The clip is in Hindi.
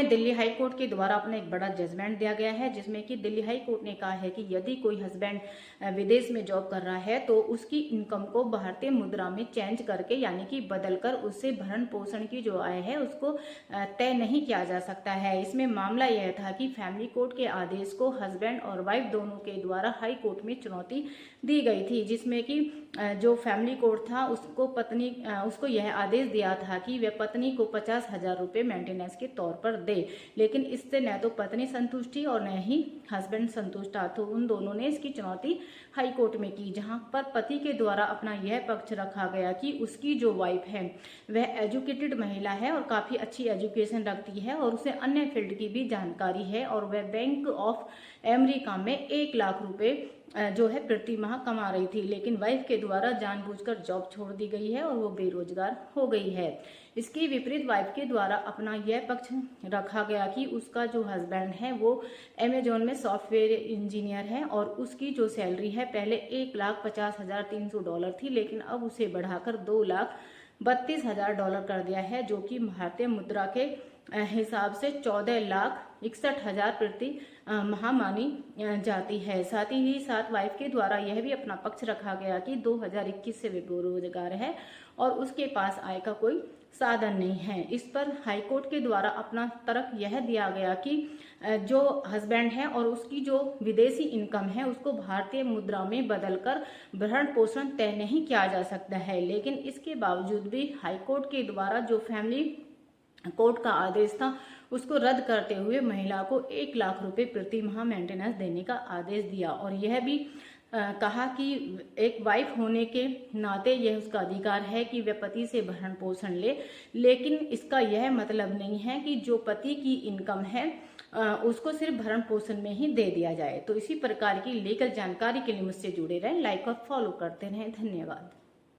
में दिल्ली हाई कोर्ट के द्वारा अपना एक बड़ा जजमेंट दिया गया है, जिसमें कि दिल्ली हाई कोर्ट ने कहा है कि यदि कोई हस्बैंड विदेश में जॉब कर रहा है तो उसकी इनकम को भारतीय मुद्रा में चेंज करके यानी कि बदलकर उससे भरण पोषण की जो आय है उसको तय नहीं किया जा सकता है। इसमें मामला यह था कि फैमिली कोर्ट के आदेश को हस्बैंड और वाइफ दोनों के द्वारा हाई कोर्ट में चुनौती दी गई थी, जिसमें कि जो फैमिली कोर्ट था उसको यह आदेश दिया था कि वह पत्नी को 50,000 रुपये मेंटेनेंस के तौर पर दे, लेकिन इससे न तो पत्नी संतुष्टि और न ही हस्बैंड संतुष्ट था। तो उन दोनों ने इसकी चुनौती हाई कोर्ट में की, जहां पर पति के द्वारा अपना यह पक्ष रखा गया कि उसकी जो वाइफ है वह एजुकेटेड महिला है और काफ़ी अच्छी एजुकेशन रखती है और उसे अन्य फील्ड की भी जानकारी है और वह बैंक ऑफ अमेरिका में 1 लाख रुपए जो है प्रति माह कमा रही थी, लेकिन वाइफ के द्वारा जानबूझकर जॉब छोड़ दी गई है और वो बेरोजगार हो गई है। इसके विपरीत वाइफ के द्वारा अपना यह पक्ष रखा गया कि उसका जो हस्बैंड है वो अमेजोन में सॉफ्टवेयर इंजीनियर है और उसकी जो सैलरी है पहले $1,50,300 थी, लेकिन अब उसे बढ़ाकर $2,32,000 कर दिया है, जो कि भारतीय मुद्रा के हिसाब से 14,61,000 प्रति माह मानी जाती है। साथ ही साथ वाइफ के द्वारा यह भी अपना पक्ष रखा गया कि 2021 से वे बेरोजगार है और उसके पास आय का कोई साधन नहीं है। इस पर हाईकोर्ट के द्वारा अपना तर्क यह दिया गया कि जो हस्बैंड है और उसकी जो विदेशी इनकम है उसको भारतीय मुद्रा में बदलकर भरण पोषण तय नहीं किया जा सकता है, लेकिन इसके बावजूद भी हाईकोर्ट के द्वारा जो फैमिली कोर्ट का आदेश था उसको रद्द करते हुए महिला को 1 लाख रुपए प्रति माह मेंटेनेंस देने का आदेश दिया और यह भी कहा कि एक वाइफ होने के नाते यह उसका अधिकार है कि वह पति से भरण पोषण ले, लेकिन इसका यह मतलब नहीं है कि जो पति की इनकम है उसको सिर्फ भरण पोषण में ही दे दिया जाए। तो इसी प्रकार की लीगल जानकारी के लिए मुझसे जुड़े रहें, लाइक और फॉलो करते रहें। धन्यवाद।